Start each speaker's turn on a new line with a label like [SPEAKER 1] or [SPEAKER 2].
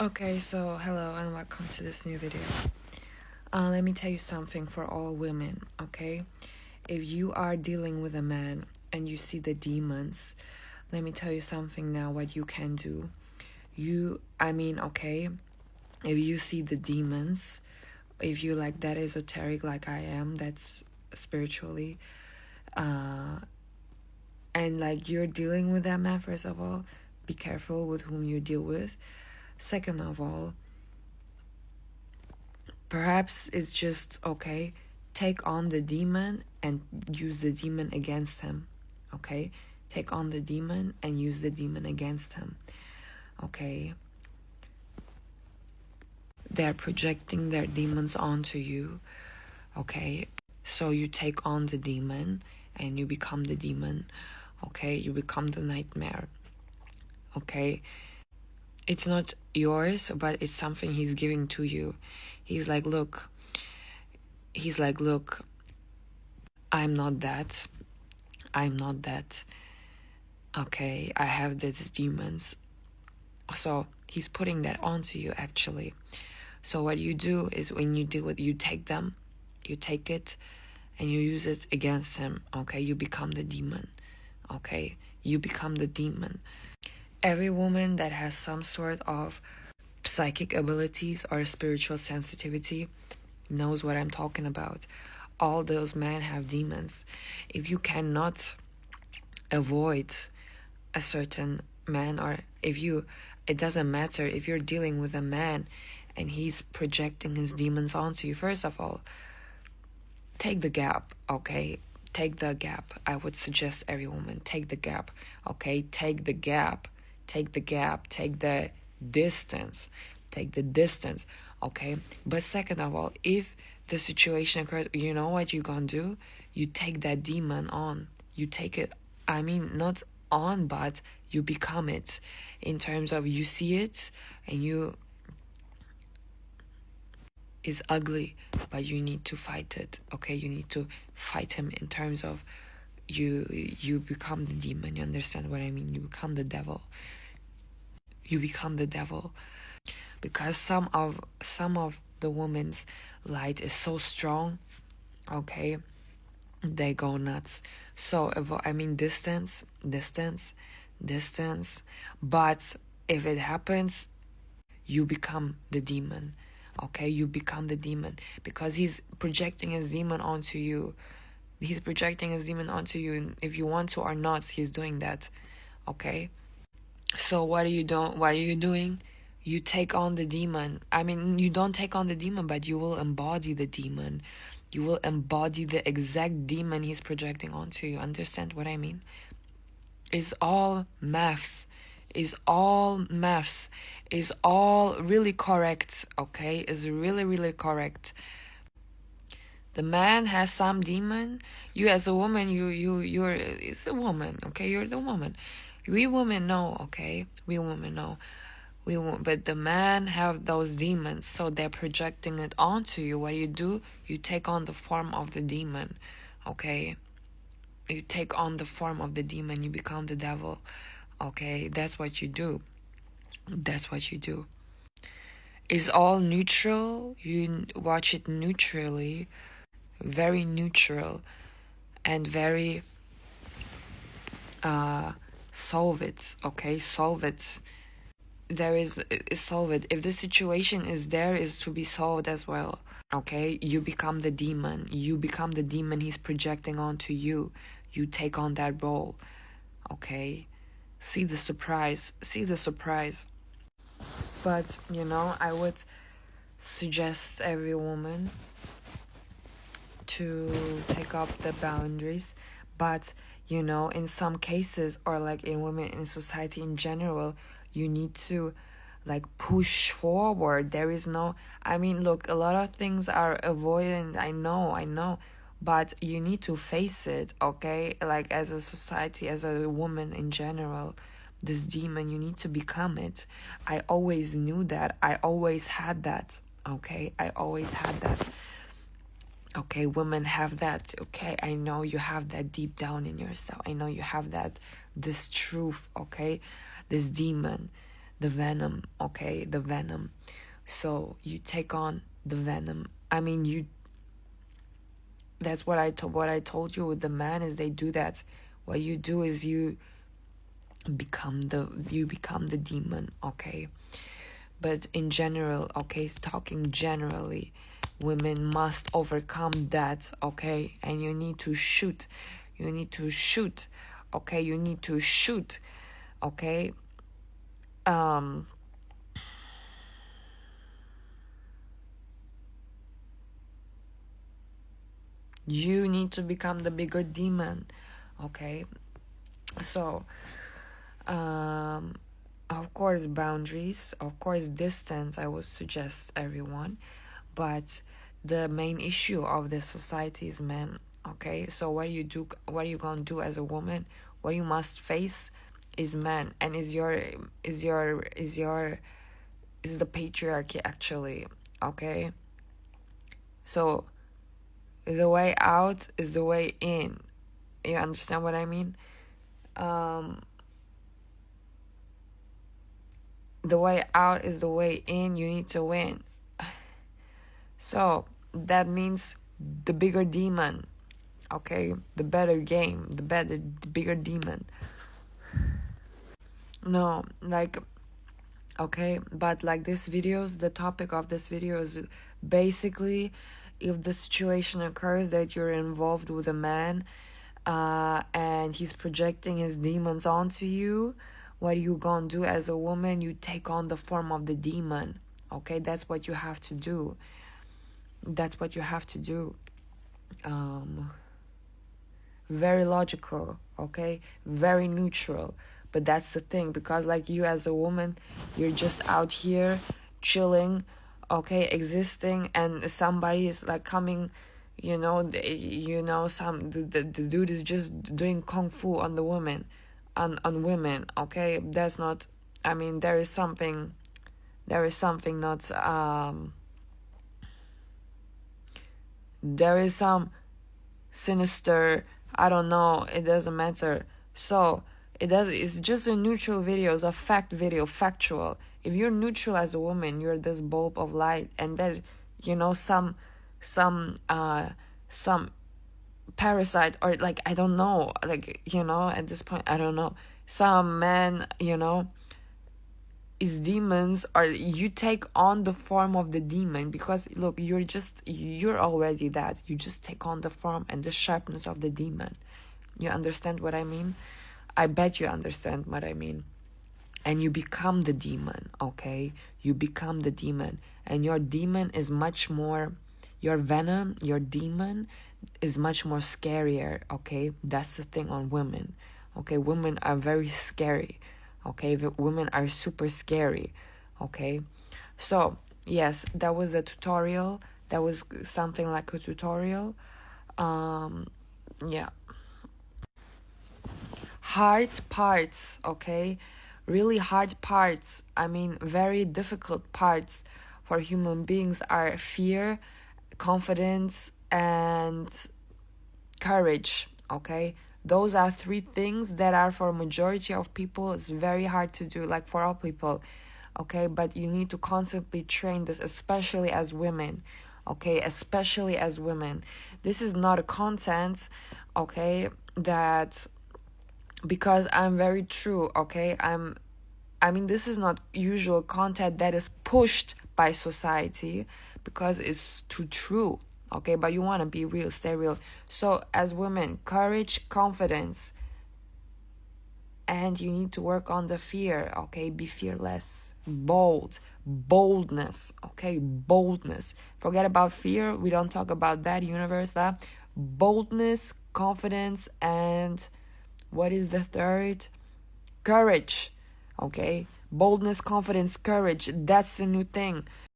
[SPEAKER 1] Okay, so hello and welcome to this new video. Let me tell you something for all women, okay? If you are dealing with a man and you see the demons, let me tell you something now what you can do. Okay, if you see the demons, if you like that esoteric like I am, that's spiritually, and like you're dealing with that man, first of all, be careful with whom you deal with. Second of all, perhaps it's just okay, take on the demon and use the demon against him. Okay, take on the demon and use the demon against him. Okay, they're projecting their demons onto you. Okay, so you take on the demon and you become the demon. Okay, you become the nightmare. Okay, it's not yours, but it's something he's giving to you. He's like, look, I'm not that. Okay, I have these demons. So he's putting that onto you, actually. So what you do is when you deal with, you take it, and you use it against him. Okay, you become the demon. Okay, you become the demon. Every woman that has some sort of psychic abilities or spiritual sensitivity knows what I'm talking about. All those men have demons. If you cannot avoid a certain man, or it doesn't matter if you're dealing with a man and he's projecting his demons onto you, first of all, take the gap. Okay, take the gap. I would suggest every woman, take the gap. Okay, take the distance. Okay, but second of all, if the situation occurs, you know what you're gonna do? You take that demon on. You take it, not on, but you become it, in terms of you see it and is ugly, but you need to fight it. Okay, you need to fight him in terms of you become the demon. You understand what I mean? You become the devil. Because some of the women's light is so strong. Okay, they go nuts. So distance, but if it happens, you become the demon. Okay, you become the demon, because he's projecting his demon onto you. And if you want to or not, he's doing that. Okay, so what are you doing? You take on the demon. You don't take on the demon, but you will embody the demon. You will embody the exact demon he's projecting onto you. Understand what I mean? It's all maths. Is all really correct. Okay, is really, really correct. The man has some demon. You as a woman, it's a woman. Okay, you're the woman. We women know. Okay, but the man have those demons, so they're projecting it onto you. What do? You take on the form of the demon. Okay, you take on the form of the demon. You become the devil. Okay, that's what you do. It's all neutral. You watch it neutrally, very neutral, and very solve it. Okay, solve it. Solve it. If the situation is to be solved as well. Okay, you become the demon. He's projecting onto you. You take on that role. Okay, see the surprise. But I would suggest every woman to take up the boundaries. But in some cases, or like in women in society in general, you need to like push forward. There is no, look, a lot of things are avoidant. I know, but you need to face it. Okay, like as a society, as a woman in general, this demon, you need to become it. I always knew that. I always had that. Okay, okay, women have that. Okay, I know you have that deep down in yourself. I know you have that, this truth. Okay, this demon, the venom, okay? The venom. So you take on the venom. I mean, that's what I told you with the man is they do that. What you do is you become the demon, okay? But in general, okay, talking generally, women must overcome that, okay? And you need to shoot, okay? You need to shoot, okay? You need to become the bigger demon, okay? So of course boundaries, of course distance, I would suggest everyone, but the main issue of this society is men, okay? So what are you gonna do as a woman? What you must face is men, and is the patriarchy, actually, okay? So the way out is the way in. You understand what I mean? The way out is the way in. You need to win. So that means the bigger demon, okay? The better game, the bigger demon. No, like, okay, but like the topic of this video is basically if the situation occurs that you're involved with a man and he's projecting his demons onto you, what you gonna do as a woman? You take on the form of the demon, okay? That's what you have to do. Very logical, okay? Very neutral. But that's the thing, because like you as a woman, you're just out here chilling, okay, existing, and somebody is like coming, the dude is just doing kung fu on the woman, on women, okay? That's not, I mean, there is something not there is some sinister, I don't know, it doesn't matter. So it's just a neutral video, it's a fact video, factual. If you're neutral as a woman, you're this bulb of light, and that, some parasite, or like, I don't know, like, at this point, I don't know, some man, is demons, or you take on the form of the demon, because look, you're already that. You just take on the form and the sharpness of the demon. You understand what I mean? I bet you understand what I mean. And you become the demon, okay? You become the demon, and your demon is much more, your venom, your demon is much more scarier, okay? That's the thing on women, okay? Women are very scary, okay? Women are super scary, okay? So yes, that was a tutorial. That was something like a tutorial. Yeah. Hard parts, okay? Really hard parts, I mean very difficult parts for human beings are fear, confidence, and courage, okay? Those are three things that are, for majority of people, it's very hard to do, like for all people, okay? But you need to constantly train this, especially as women, okay? Especially as women. This is not a content, okay, that, because I'm very true, okay? I mean, this is not usual content that is pushed by society, because it's too true, okay? But you want to be real, stay real. So as women, courage, confidence, and you need to work on the fear, okay? Be fearless, boldness, okay? Boldness. Forget about fear. We don't talk about that, universe, that. Boldness, confidence, and what is the third? Courage, okay? Boldness, confidence, courage. That's the new thing.